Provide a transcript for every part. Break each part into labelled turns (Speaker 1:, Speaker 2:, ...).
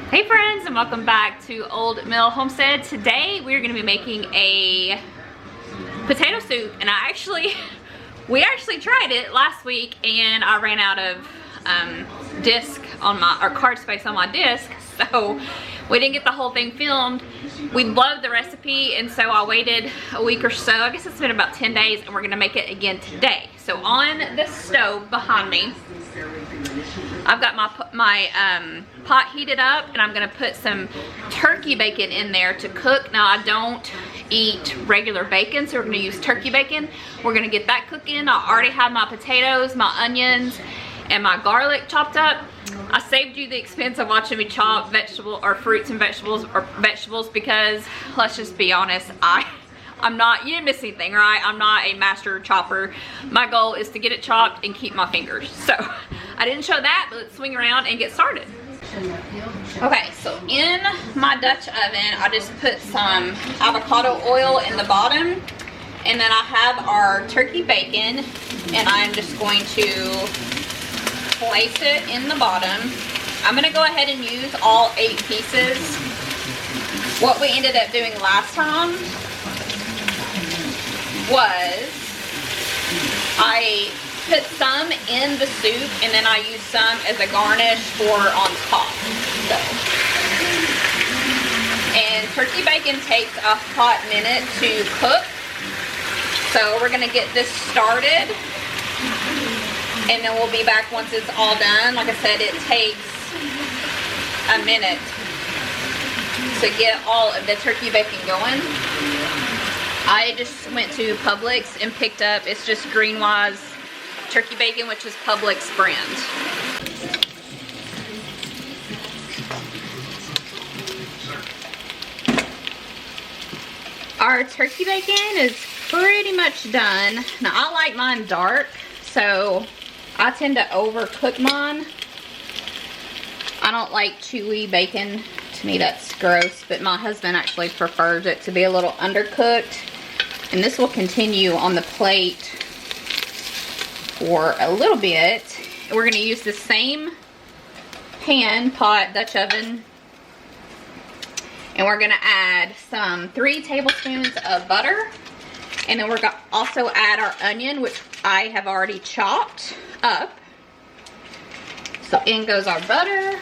Speaker 1: Hey friends, and welcome back to Old Mill Homestead. Today we're going to be making a potato soup, and we actually tried it last week and I ran out of disc on my, or card space on my disc, so we didn't get the whole thing filmed. We loved the recipe, and so I waited a week or so. I guess it's been about 10 days, and we're going to make it again today. So on the stove behind me, I've got my pot heated up, and I'm gonna put some turkey bacon in there to cook. Now I don't eat regular bacon, so we're gonna use turkey bacon. We're gonna get that cooking. I already have my potatoes, my onions, and my garlic chopped up. I saved you the expense of watching me chop vegetable or fruits and vegetables because let's just be honest, I'm not, you didn't miss anything, right? I'm not a master chopper. My goal is to get it chopped and keep my fingers. So I didn't show that, but let's swing around and get started. Okay, so in my Dutch oven, I just put some avocado oil in the bottom, and then I have our turkey bacon, and I'm just going to place it in the bottom. I'm gonna go ahead and use all 8 pieces. What we ended up doing last time was I put some in the soup, and then I used some as a garnish for on top. So, and turkey bacon takes a hot minute to cook, so we're gonna get this started, and then we'll be back once it's all done. Like I said, it takes a minute to get all of the turkey bacon going. I just went to Publix and picked up, it's just Greenwise turkey bacon, which is Publix brand. Our turkey bacon is pretty much done. Now I like mine dark, so I tend to overcook mine. I don't like chewy bacon. To me that's gross, but my husband actually prefers it to be a little undercooked. And this will continue on the plate for a little bit. We're going to use the same pot, Dutch oven. And we're going to add some 3 tablespoons of butter. And then we're going to also add our onion, which I have already chopped up. So in goes our butter.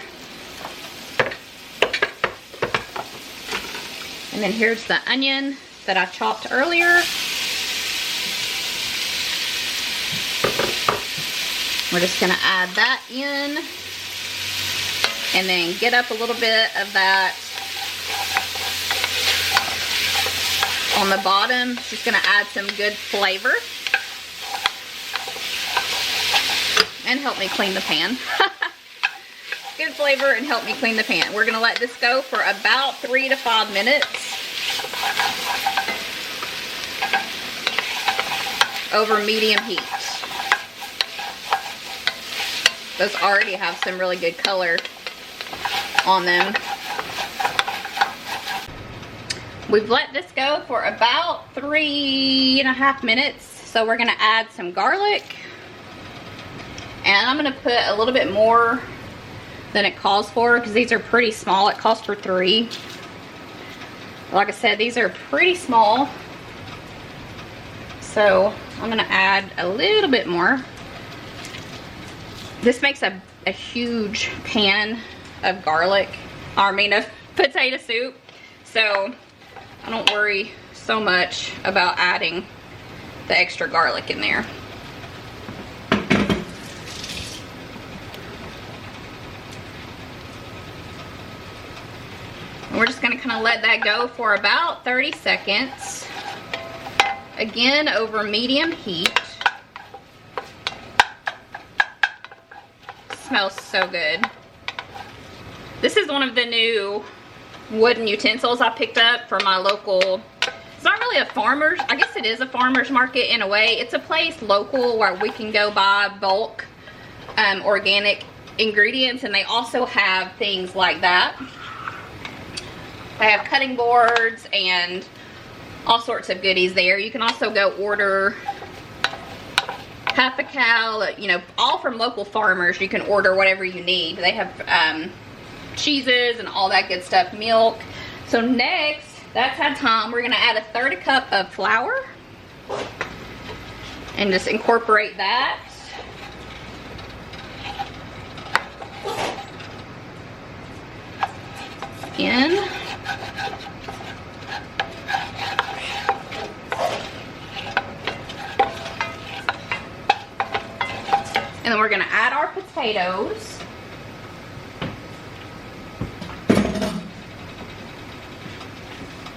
Speaker 1: And then here's the onion that I chopped earlier. We're just gonna add that in, and then get up a little bit of that on the bottom. Just gonna add some good flavor and help me clean the pan. Good flavor and help me clean the pan. We're gonna let this go for about 3 to 5 minutes over medium heat. Those already have some really good color on them. We've let this go for about 3.5 minutes. So we're gonna add some garlic. And I'm gonna put a little bit more than it calls for, because these are pretty small. It calls for 3. Like I said, these are pretty small. So I'm gonna add a little bit more. This makes a huge pan of of potato soup. So I don't worry so much about adding the extra garlic in there. And we're just gonna kind of let that go for about 30 seconds. Again, over medium heat. Smells so good. This is one of the new wooden utensils I picked up from my local, it's not really a farmer's, I guess it is a farmer's market in a way. It's a place local where we can go buy bulk organic ingredients, and they also have things like that. They have cutting boards and all sorts of goodies there. You can also go order half a cow, you know, all from local farmers. You can order whatever you need. They have cheeses and all that good stuff, milk. So next, that's had time, we're gonna add 1/3 cup of flour and just incorporate that. In. And then we're gonna add our potatoes.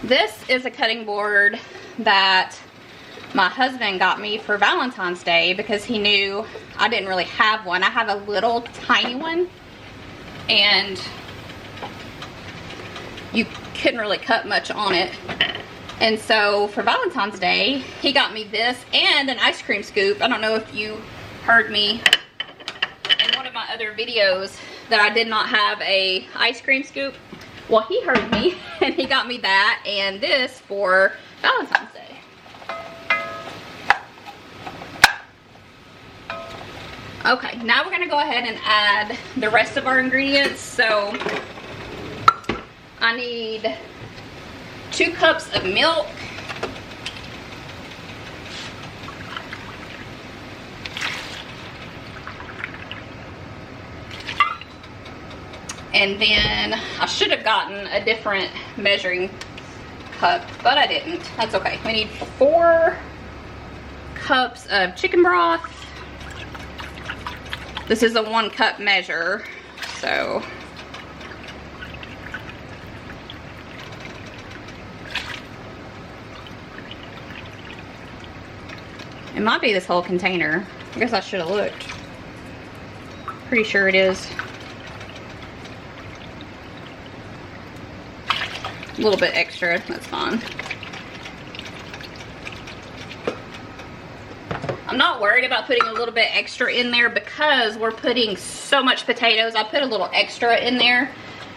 Speaker 1: This is a cutting board that my husband got me for Valentine's Day because he knew I didn't really have one. I have a little tiny one, and you couldn't really cut much on it. And so for Valentine's Day, he got me this and an ice cream scoop. I don't know if you heard me in one of my other videos that I did not have a ice cream scoop. Well, he heard me and he got me that and this for Valentine's Day. Okay, now we're gonna go ahead and add the rest of our ingredients. So I need 2 cups of milk. And then I should have gotten a different measuring cup, but I didn't. That's okay. We need 4 cups of chicken broth. This is a 1 cup measure, so it might be this whole container. I guess I should have looked. Pretty sure it is. A little bit extra, that's fine. I'm not worried about putting a little bit extra in there because we're putting so much potatoes. I put a little extra in there.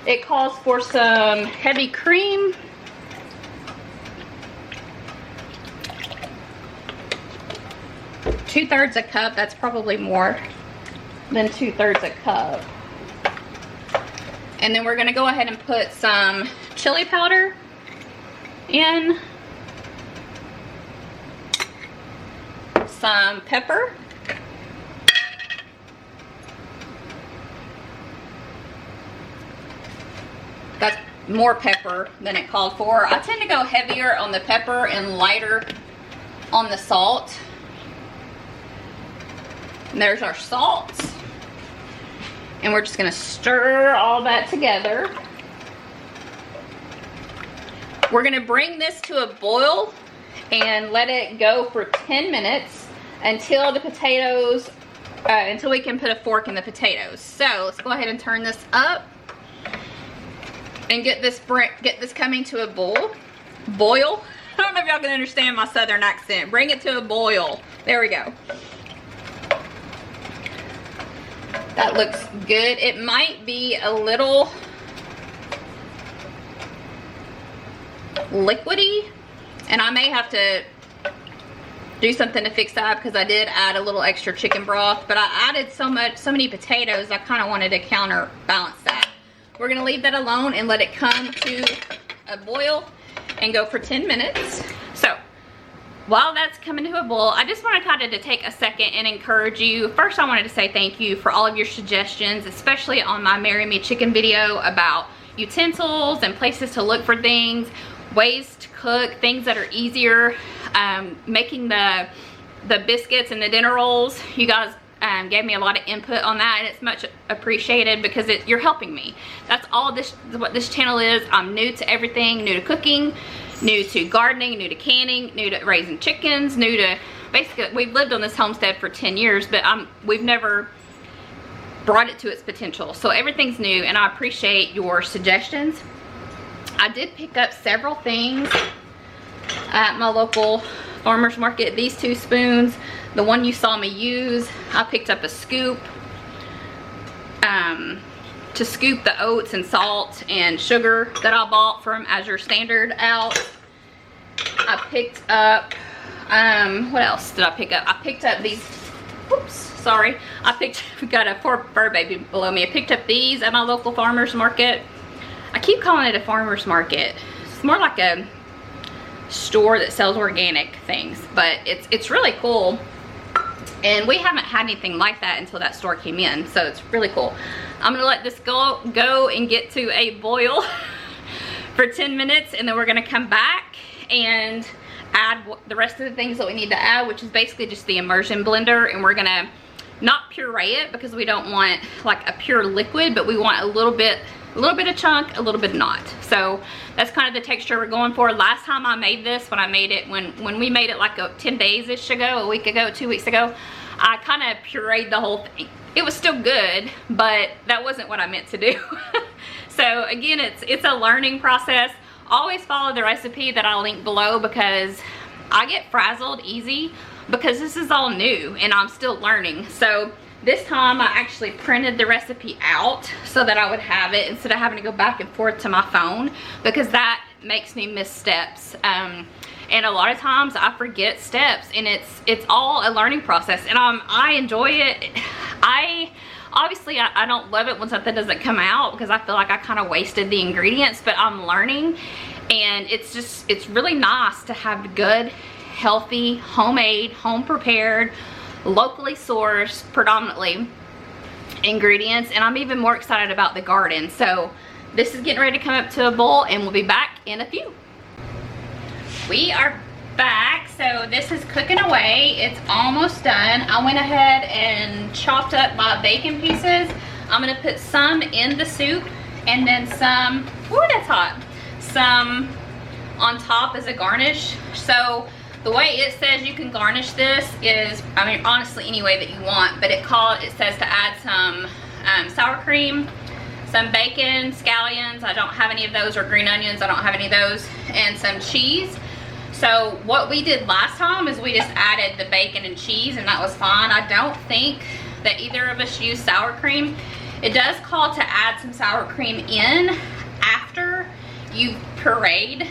Speaker 1: It calls for some heavy cream. Two-thirds a cup. That's probably more than 2/3 a cup. And then we're gonna go ahead and put some chili powder in, some pepper, that's more pepper than it called for. I tend to go heavier on the pepper and lighter on the salt. And there's our salt. And we're just gonna stir all that together. We're gonna bring this to a boil and let it go for 10 minutes until the potatoes, until we can put a fork in the potatoes. So let's go ahead and turn this up and get this coming to a boil. I don't know if y'all can understand my southern accent. Bring it to a boil. There we go. That looks good. It might be a little liquidy, and I may have to do something to fix that because I did add a little extra chicken broth, but I added so many potatoes, I kind of wanted to counterbalance that. We're gonna leave that alone and let it come to a boil and go for 10 minutes. So while that's coming to a boil, I just wanted kind of to take a second and encourage you. First, I wanted to say thank you for all of your suggestions, especially on my Marry Me Chicken video about utensils and places to look for things, ways to cook, things that are easier, making the biscuits and the dinner rolls. You guys gave me a lot of input on that, and it's much appreciated because you're helping me. That's all what this channel is. I'm new to everything, new to cooking, new to gardening, new to canning, new to raising chickens, new to basically, we've lived on this homestead for 10 years, but we've never brought it to its potential. So everything's new, and I appreciate your suggestions. I did pick up several things at my local farmer's market. These 2 spoons, the one you saw me use, I picked up a scoop to scoop the oats and salt and sugar that I bought from As Your Standard out. I picked up, what else did I pick up? I picked up these, sorry. We got a fur baby below me. I picked up these at my local farmer's market. I keep calling it a farmer's market. It's more like a store that sells organic things, but it's really cool. And we haven't had anything like that until that store came in, so it's really cool. I'm gonna let this go and get to a boil for 10 minutes, and then we're gonna come back and add the rest of the things that we need to add, which is basically just the immersion blender. And we're gonna not puree it because we don't want like a pure liquid, but we want a little bit of chunk, a little bit not. So that's kind of the texture we're going for. Last time I made this, when we made it like 10 days-ish ago, a week ago, 2 weeks ago, I kind of pureed the whole thing. It was still good, but that wasn't what I meant to do. So again, it's a learning process. Always follow the recipe that I'll link below, because I get frazzled easy because this is all new and I'm still learning. So this time I actually printed the recipe out so that I would have it instead of having to go back and forth to my phone, because that makes me miss steps. And a lot of times I forget steps, and it's all a learning process, and I enjoy it. Obviously I don't love it when something doesn't come out, because I feel like I kind of wasted the ingredients, but I'm learning. And it's really nice to have good, healthy, homemade, home prepared, locally sourced predominantly ingredients. And I'm even more excited about the garden. So this is getting ready to come up to a boil, and we'll be back in a few. We are back. So this is cooking away. It's almost done. I went ahead and chopped up my bacon pieces. I'm gonna put some in the soup, and then some, ooh, that's hot, some on top as a garnish. So the way it says you can garnish this is, I mean, honestly, any way that you want, but it says to add some sour cream, some bacon, scallions, I don't have any of those, or green onions, I don't have any of those, and some cheese. So what we did last time is we just added the bacon and cheese, and that was fine. I don't think that either of us used sour cream. It does call to add some sour cream in after you've pureed,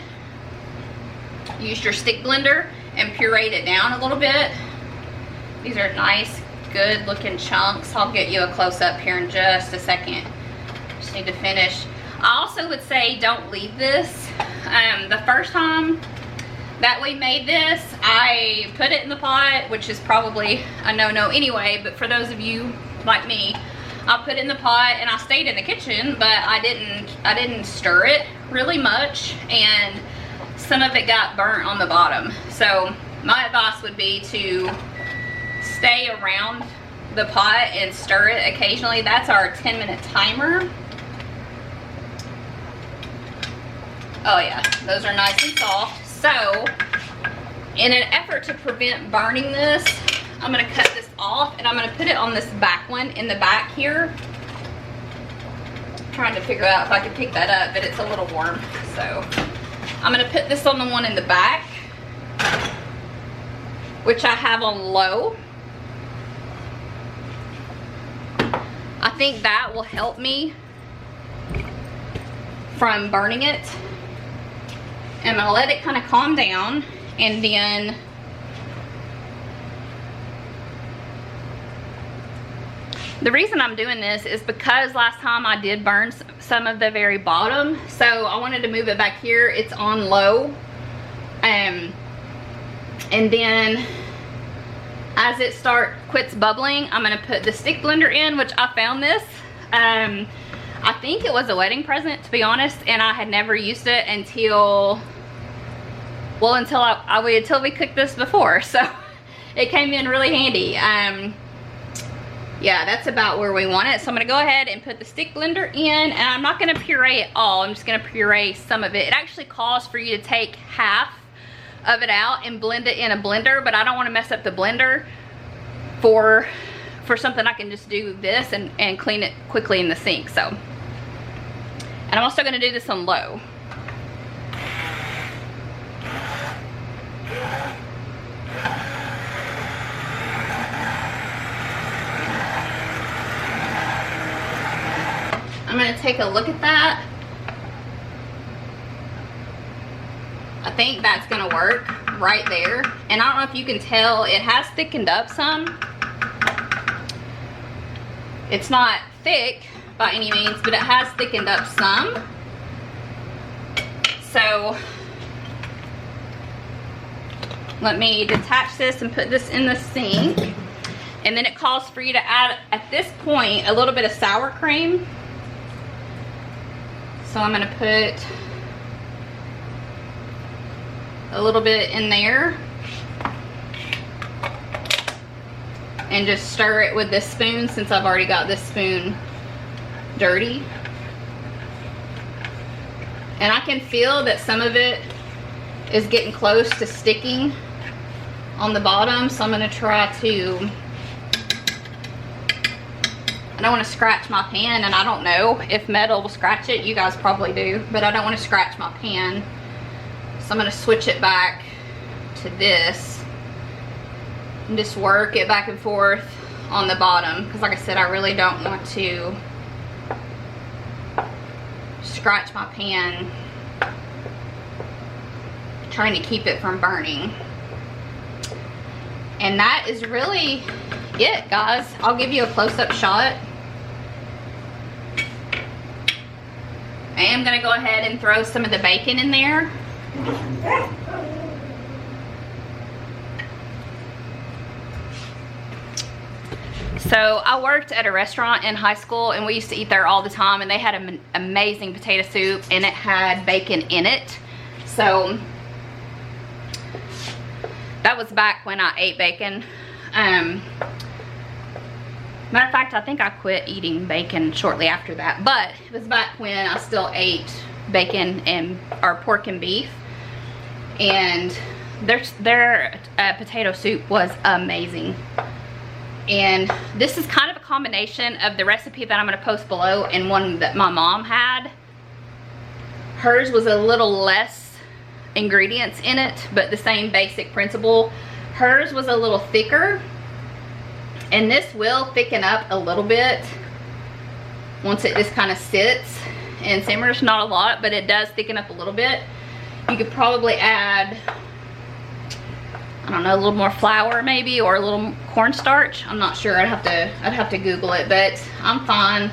Speaker 1: used your stick blender and pureed it down a little bit. These are nice, good looking chunks. I'll get you a close up here in just a second. Just need to finish. I also would say don't leave this. The first time that we made this, I put it in the pot, which is probably a no-no anyway, but for those of you like me, I put it in the pot and I stayed in the kitchen, but I didn't stir it really much, and some of it got burnt on the bottom. So my advice would be to stay around the pot and stir it occasionally. That's our 10-minute timer. Oh yeah, those are nice and soft. So in an effort to prevent burning this, I'm gonna cut this off, and I'm gonna put it on this back one in the back here. I'm trying to figure out if I can pick that up, but it's a little warm. So I'm gonna put this on the one in the back, which I have on low. I think that will help me from burning it. And I'm gonna let it kind of calm down, and then the reason I'm doing this is because last time I did burn some of the very bottom, so I wanted to move it back here. It's on low, and then as it quits bubbling, I'm gonna put the stick blender in, which I found this. I think it was a wedding present, to be honest, and I had never used it until we cooked this before. So it came in really handy. Yeah, that's about where we want it. So I'm gonna go ahead and put the stick blender in, and I'm not gonna puree it all. I'm just gonna puree some of it. It actually calls for you to take half of it out and blend it in a blender, but I don't want to mess up the blender for something. I can just do this and clean it quickly in the sink. So, and I'm also going to do this on low. I'm going to take a look at that. I think that's going to work right there. And I don't know if you can tell, it has thickened up some. It's not thick by any means, but it has thickened up some. So let me detach this and put this in the sink. And then it calls for you to add, at this point, a little bit of sour cream. So I'm gonna put a little bit in there. And just stir it with this spoon, since I've already got this spoon dirty. And I can feel that some of it is getting close to sticking on the bottom, so I'm gonna try to, I don't want to scratch my pan, and I don't know if metal will scratch it. You guys probably do, but I don't want to scratch my pan. So I'm gonna switch it back to this and just work it back and forth on the bottom, because like I said, I really don't want to scratch my pan trying to keep it from burning. And that is really it, guys. I'll give you a close-up shot. I am gonna go ahead and throw some of the bacon in there. So I worked at a restaurant in high school, and we used to eat there all the time, and they had an amazing potato soup, and it had bacon in it. So that was back when I ate bacon. Matter of fact, I think I quit eating bacon shortly after that, but it was back when I still ate bacon and or pork and beef. And their potato soup was amazing. And this is kind of a combination of the recipe that I'm going to post below and one that my mom had. Hers was a little less ingredients in it, but the same basic principle. Hers was a little thicker, and this will thicken up a little bit once it just kind of sits and simmers. Not a lot, but it does thicken up a little bit. You could probably add, I don't know, a little more flour maybe, or a little cornstarch. I'm not sure. I'd have to Google it, but I'm fine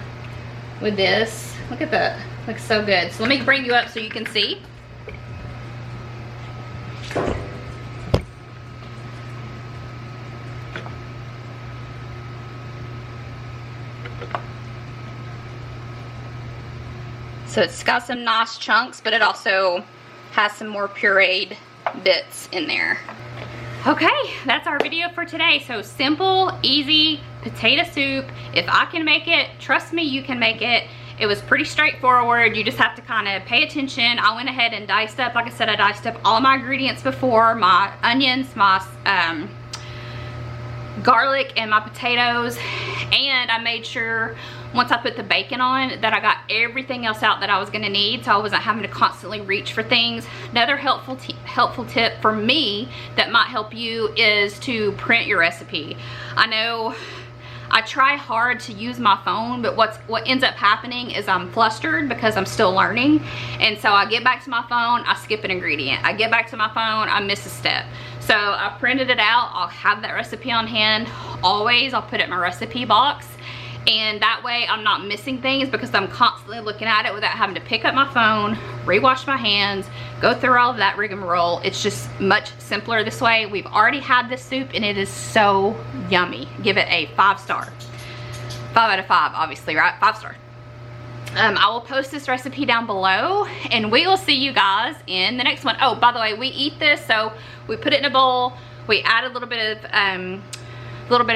Speaker 1: with this. Look at that. Looks so good. So let me bring you up so you can see. So it's got some nice chunks, but it also has some more pureed bits in there. Okay, that's our video for today. So simple, easy potato soup. If I can make it, trust me, you can make it. It was pretty straightforward. You just have to kind of pay attention. I went ahead and diced up, like I said, I diced up all my ingredients before, my onions, my garlic, and my potatoes. And I made sure once I put the bacon on that I got everything else out that I was gonna need, so I wasn't having to constantly reach for things. Another helpful tip for me that might help you is to print your recipe. I know I try hard to use my phone, but what ends up happening is I'm flustered because I'm still learning. And so I get back to my phone, I skip an ingredient. I get back to my phone, I miss a step. So I printed it out. I'll have that recipe on hand always. I'll put it in my recipe box. And that way I'm not missing things because I'm constantly looking at it without having to pick up my phone, rewash my hands, go through all of that rigmarole. It's just much simpler this way. We've already had this soup and it is so yummy. Give it a 5-star. 5 out of 5, obviously, right? 5-star. I will post this recipe down below, and we will see you guys in the next one. Oh, by the way, we eat this, so we put it in a bowl. We add a little bit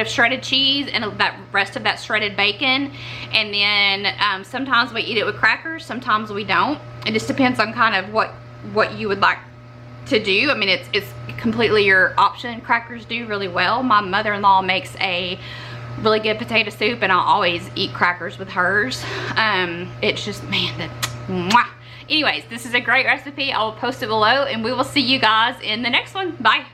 Speaker 1: of shredded cheese and that rest of that shredded bacon, and then sometimes we eat it with crackers, sometimes we don't. It just depends on kind of what you would like to do. I mean, it's completely your option. Crackers do really well. My mother-in-law makes a really good potato soup, and I'll always eat crackers with hers. It's just, man, mwah. Anyways, this is a great recipe. I will post it below, and we will see you guys in the next one. Bye.